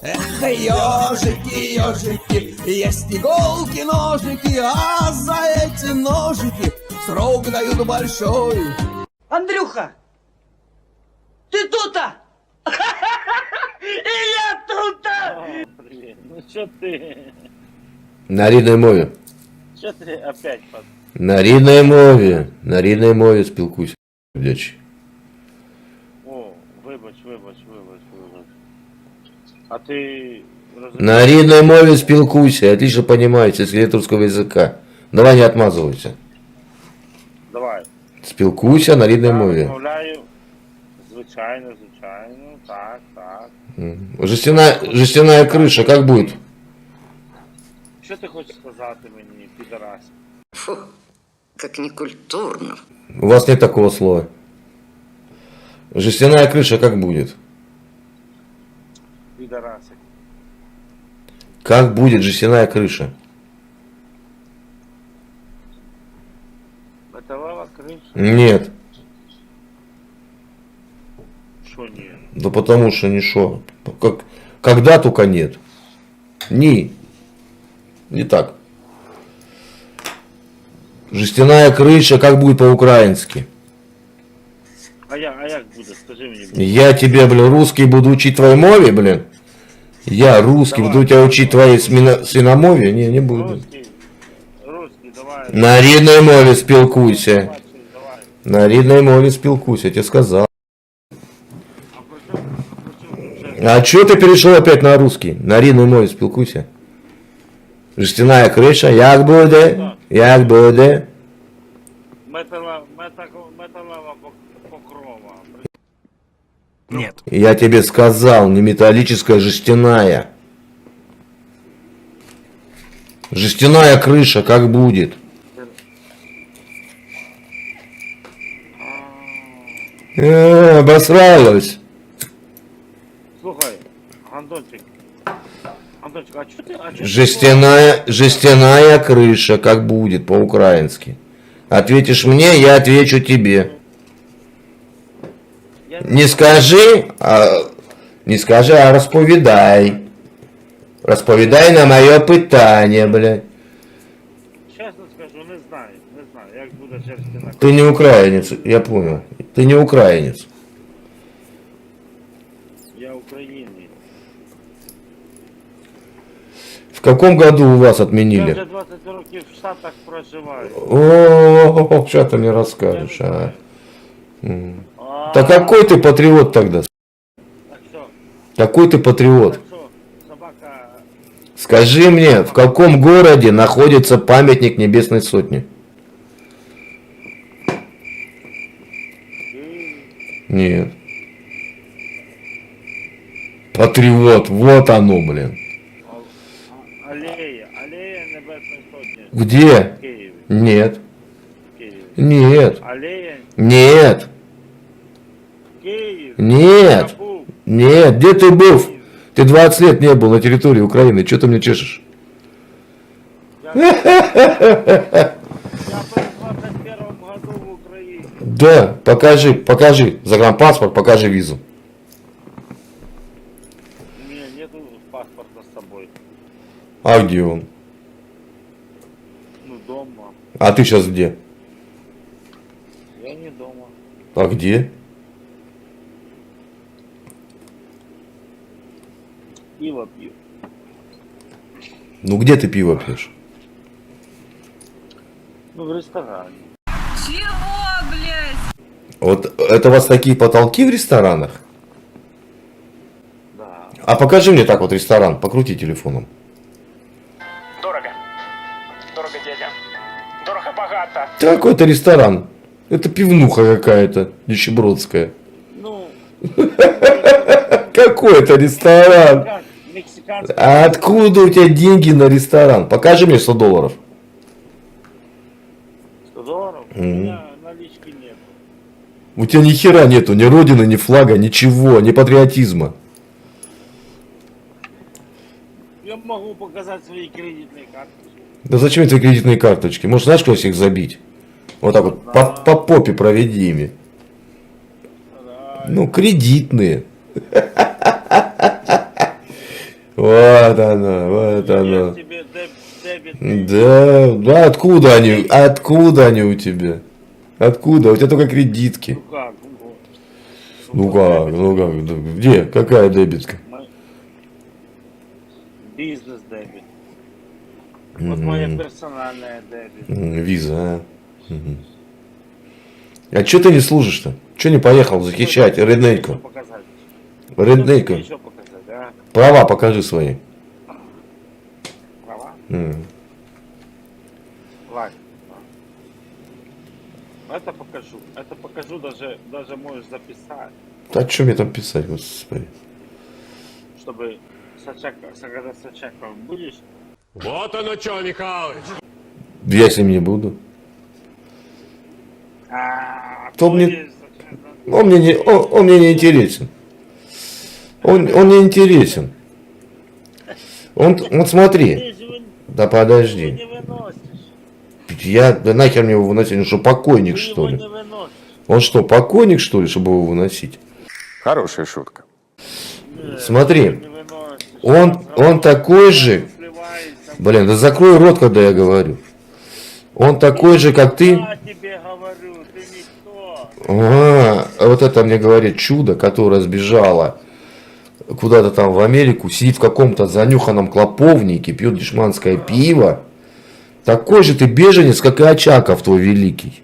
Эх, ежики, ежики, есть иголки, ножики, а за эти ножики срок дают большой. Андрюха, ты тут-то? И я тут-то! Блин, ну что ты? На рідній мові. Что ты опять под... На рідній мові. На рідній мові спілкуйся, блядь. О, вибач. А ты... На рідній мові спілкуйся, отлично понимаете, если русского языка. Давай не отмазывайся. Давай. Спілкуйся на рідній Я мові. розмовляю. Звичайно. Так. Жестяная крыша, как будет? Що ти хочеш сказати мені, підарас? Фу, как некультурно. У вас нет такого слова. Жестяная крыша как будет? Підарасик. Как будет жестяная крыша? Металева криша? Нет. Що ні? Да потому что не шо. Когда только нет. Не так. Жестяная крыша как будет по-украински? А як буде? Скажи мені. Я тебе, блин, русский буду учить твоей мове, блин. Я русский Давай. буду тебя учить твоей свиномове? Не буду. Русский, давай. На рідній мові спілкуйся. Давай. На рідній мові спілкуйся, я тебе сказал. А про чому вже? А чё ты перешел опять на русский? На рідній мові спілкуйся. Жестяная крыша, як буде? Металева покрова. Нет. Я тебе сказал, не металлическая, жестяная. Жестяная крыша, как будет? Обосралась. Слухай, Антончик, а чё ты... Жестяная крыша, как будет по-украински? Ответишь мне, я отвечу тебе. Не скажи, а розповідай. Розповідай на моє питання, блядь. Чесно скажу, не знаю, як буде жерстяна. Ты не украинец, я понял. Ты не украинец. Я українець. В каком году у вас Я отменили? вже 20 років в Штатах проживаю. О, что ты мне расскажешь, а? Да какой ты патриот тогда? Так що, Какой ты патриот? собака... Скажи мне, в каком городе находится памятник Небесной Сотни? Нет. Патриот, вот оно, блин. Алея Небесної Сотні. Где? В Києві. Нет. В Києві. Нет. Алея Нет. в Києві. Нет. Я був. Нет. Где ты был? Ты 20 лет не был на территории Украины. Что ты мне чешешь? Я в 21 году в Україні. Да, покажи загранпаспорт, покажи визу. У меня нету паспорта с собой. А где он? Ну, дома. А ты сейчас где? Я не дома. А где? Пиво пью. Ну где ты пиво пьешь? Ну, в ресторане. Чего, блядь? Вот это у вас такие потолки в ресторанах? Да. А покажи мне так вот ресторан, покрути телефоном. Дорого. Дорого, дядя. Дорого-богато. Какой-то ресторан. Это пивнуха какая-то, нищебродская. Ну, Какой это ресторан? как мексиканский. А откуда у тебя деньги на ресторан? Покажи мне 100 долларов. 100 долларов? У меня налички нет. У тебя ни хера нету, ни родины, ни флага, ничего, ни патриотизма. Я могу показать свои кредитные карты. Да зачем тебе кредитные карточки? Может, знаешь, куда их забить? Вот так вот, по попе проведи ими. Ну, кредитные. Вот оно, вот Я оно. тебе дебет. Да, откуда они у тебя? Откуда? У тебя только кредитки. Как? Ну как, да, где, какая дебетка? Бизнес дебет. Вот моя персональная дебет. Виза, а? Мгм. А чё ты не служишь-то? Чё не поехал захищать Реднейку? Что показать? Реднейку. Что еще показать, а? Права покажи свои. Права? М. Ладно. Это покажу. Это покажу, даже можешь записать, А чё мне там писать, господи? чтобы когда с Очаковым будешь. Вот оно что, Михалыч. Я с ним не буду. То мне- будешь с Очаковым. Он мне не интересен. Он не интересен. Он смотри. Ты же его Да подожди. не выносишь. Да нахер мне его выносить? Он что, покойник, Ты что его ли? не выносишь. Он что, покойник, что ли, чтобы его выносить? Хорошая шутка. Смотри, Не выносишь. он такой же. Сливается. Блин, да закрой рот, когда я говорю. Он такой же, как ты. Я тебе говорю, ты никто. А вот это мне говорит чудо, которое сбежало куда-то там в Америку, сидит в каком-то занюханном клоповнике, пьет дешманское пиво. Такой же ты беженец, как и Очаков твой великий.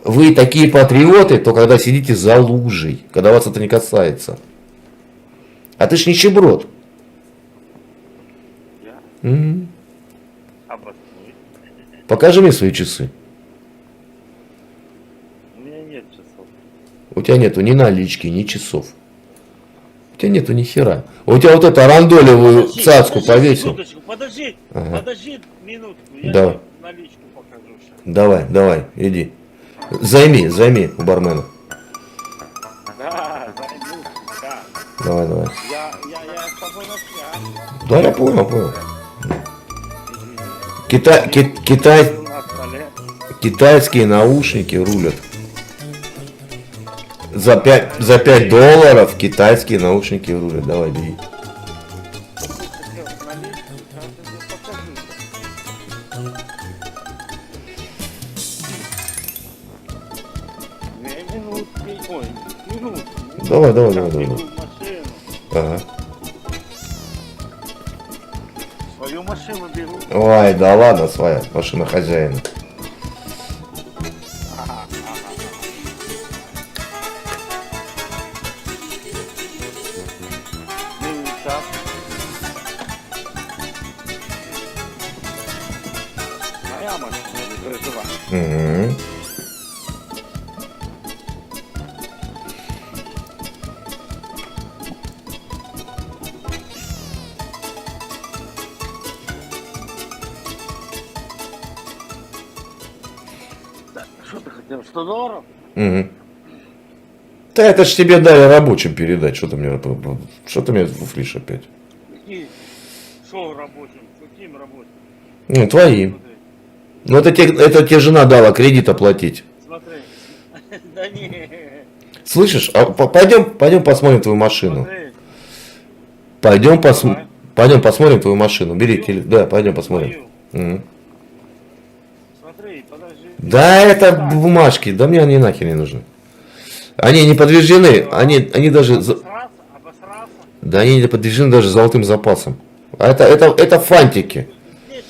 Вы такие патриоты, то когда сидите за лужей, когда вас это не касается. А ты ж нищеброд. Я Мгм. обоснуй. Покажи мне свои часы. У меня нет часов. У тебя нету ни налички, ни часов. У тебя нету ни хера. У тебя вот эту рандолевую цацку повесил. Секундочку, подожди, Ага. подожди минутку. Я Давай. тебе наличку покажу сейчас. Давай, иди. Займи у бармена. Да, займусь, да. Давай. Я с тобой на связи. Да, я понял. На столе. Китайские наушники рулят. За 5 долларов китайские наушники рулят. Давай, бери. Наличку, сейчас я тебе покажу. Минутки. Ой, минутки. Давай. Бегу в машину. Ага. Свою машину беру. Ой, да ладно, своя машина хозяина. Ну, так. Моя машина, не переживай. Угу. Так, что ты хотел? 100 долларов? Угу. Да это ж тебе дали рабочим передать. Что ты мне фуфлишь опять? Какие? Шоу рабочим? Каким рабочим? Ну, твоим. Смотри. Ну это тебе жена дала кредит оплатить. Смотри. Да не. Слышишь? А пойдем посмотрим твою машину. Смотри. Пойдем Давай. посмотрим твою машину. Бери телефон. Да, пойдем посмотрим. Мою. Мгм. Смотри, подожди. Да, это бумажки. Да мне они нахер не нужны. Они не подтверждены. Они даже... Обосраться? Да они не подтверждены даже золотым запасом. А это фантики. Здесь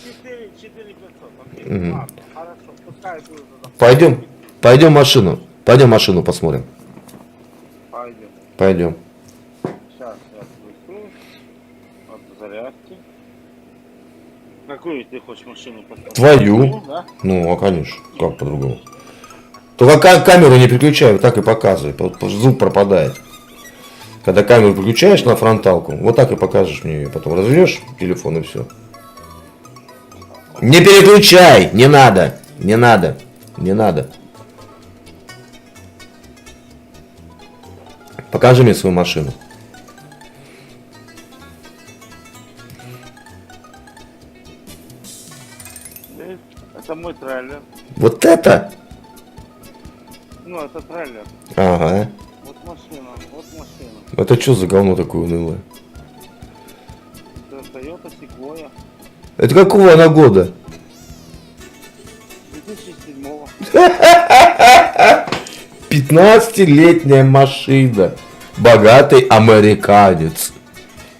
4500. Окей, Мгм. ладно, хорошо. Пускай будет это. Пойдем машину посмотрим. Пойдем. Пойдем. Сейчас я включу. От зарядки. Какую ты хочешь машину посмотреть? Твою. Да? Ну, а конечно. Как по-другому? Только камеру не переключай, вот так и показывай. Звук пропадает. Когда камеру переключаешь на фронталку, вот так и покажешь мне ее. Потом развернешь телефон и все. Не переключай! Не надо. Покажи мне свою машину. Здесь. Это мой трейлер. Вот это? Ну, это трейлер. Ага. Вот машина, вот машина. Это что за говно такое унылое? Toyota Sequoia Это какого она года? 2007-го. 15-летняя машина. Богатый американец.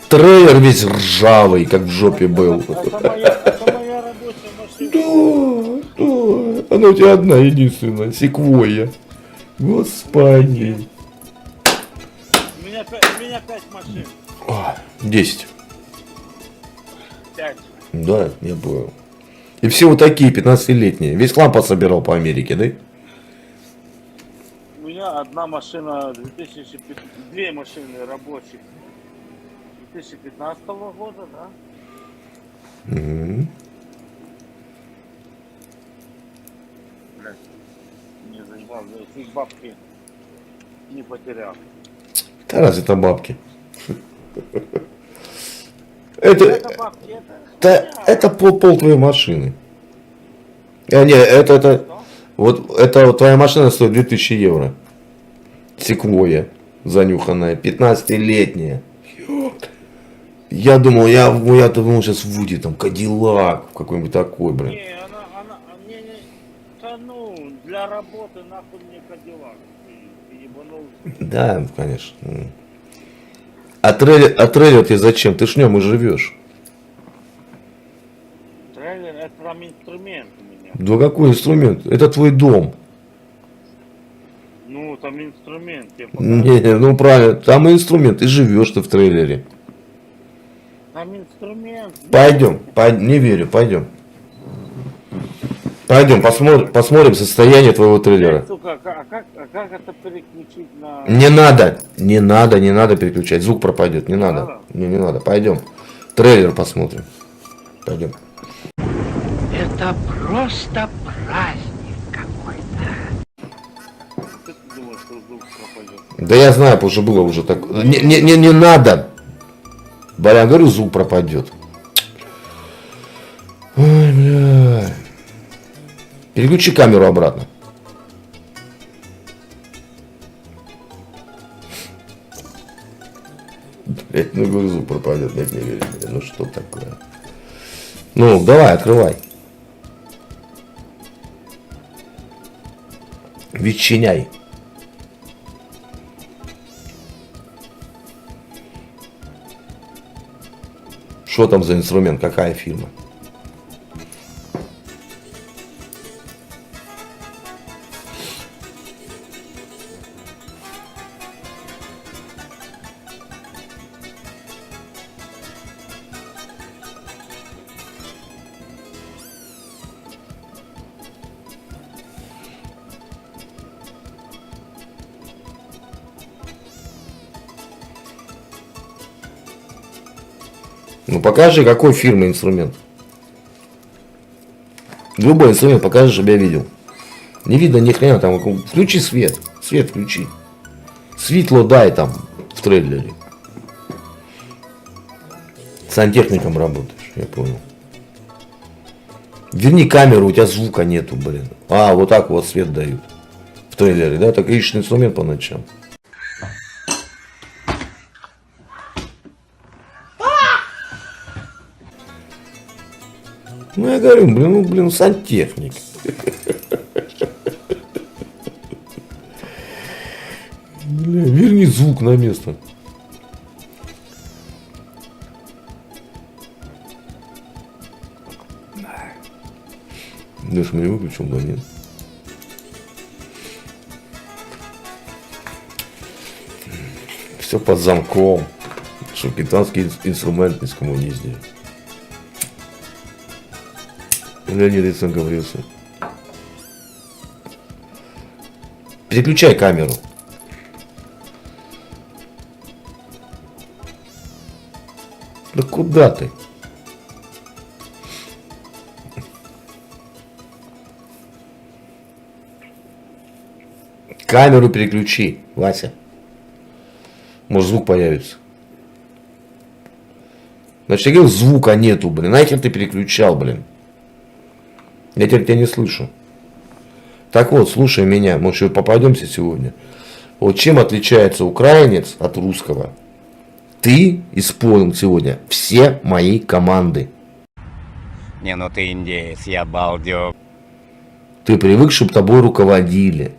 Трейлер весь ржавый, как в жопе был. Это моя рабочая машина. Да. Она у тебя одна единственная. Секвойя. Господи. У меня 5 машин. 10. 5. Да, я понял. И все вот такие 15-летние. Весь хлам пособирал по Америке, да? У меня одна машина 2015, две машины рабочих 2015 года, да? Угу. Блядь, не заебал, я чуть бабки не потерял. Да разве это бабки? Это Бабки, это... это пол твоей машины. Не, это вот это вот твоя машина стоит 2000 евро. Секвойя занюханная, 15-летняя. Я думал, я думал, сейчас выйдет там Кадиллак какой-нибудь такой, блин. Не, не, да ну, для работы нахуй мне Кадиллак. Ты ебанулся. Да, конечно. А трейлер тебе зачем? Ты ж в нем и живешь. Трейлер это там инструмент у меня. Да какой инструмент? Это твой дом. Ну, там инструмент. Не, ну правильно, там и инструмент, и живешь ты в трейлере. Там инструмент. Пойдем, не верю, пойдем. Пойдем, посмотрим состояние твоего трейлера. Сука, а как это переключить на... Не надо переключать, звук пропадет, не надо. Не надо, пойдем. Трейлер посмотрим. Пойдем. Это просто праздник какой-то. Ты думаешь, что звук пропадет? Да я знаю, потому что было уже так. Не надо. Барян, говорю, звук пропадет. Ой, бля. Переключи камеру обратно. Блять, ну говорю, звук пропадет, нет, не верю. Ну что такое? Ну, давай, открывай. Ветчиняй. Что там за инструмент? Какая фирма? Ну покажи, какой фирмы инструмент. Любой инструмент покажи, чтобы я видел. Не видно ни хрена там. Включи свет. Свет включи. Светло дай там в трейлере. Сантехником работаешь, я понял. Верни камеру, у тебя звука нету, блин. А, вот так вот свет дают. В трейлере, да? Так ищешь инструмент по ночам. Ну я говорю, блин, сантехник. Бля, верни звук на место. Леш, меня выключил, да нет? Все под замком. Шапитанский инструмент не скоммуниздили. Леонид Ильин говорился. Переключай камеру. Да куда ты? Камеру переключи, Вася. Может звук появится. Значит, я говорил, звука нету, блин. Нахер ты переключал, блин. Я теперь тебя не слышу. Так вот, слушай меня, может, попадемся сегодня. Вот чем отличается украинец от русского? Ты исполнил сегодня все мои команды. Не, ну ты индеец, я балдег. Ты привык, чтобы тобой руководили.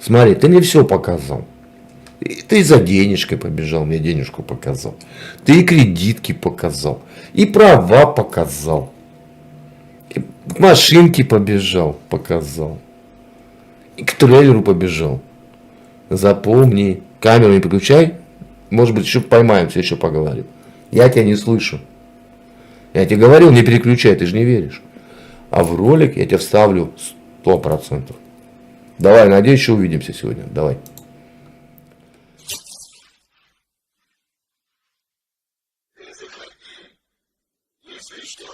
Смотри, ты мне все показал. И ты за денежкой побежал, мне денежку показал. Ты и кредитки показал. И права показал. И к машинке побежал, показал. И к трейлеру побежал. Запомни, камеру не переключай. Может быть, еще поймаемся, еще поговорим. Я тебя не слышу. Я тебе говорил, не переключай, ты же не веришь. А в ролик я тебя вставлю 100%. Давай, надеюсь, еще увидимся сегодня. Давай. Если что,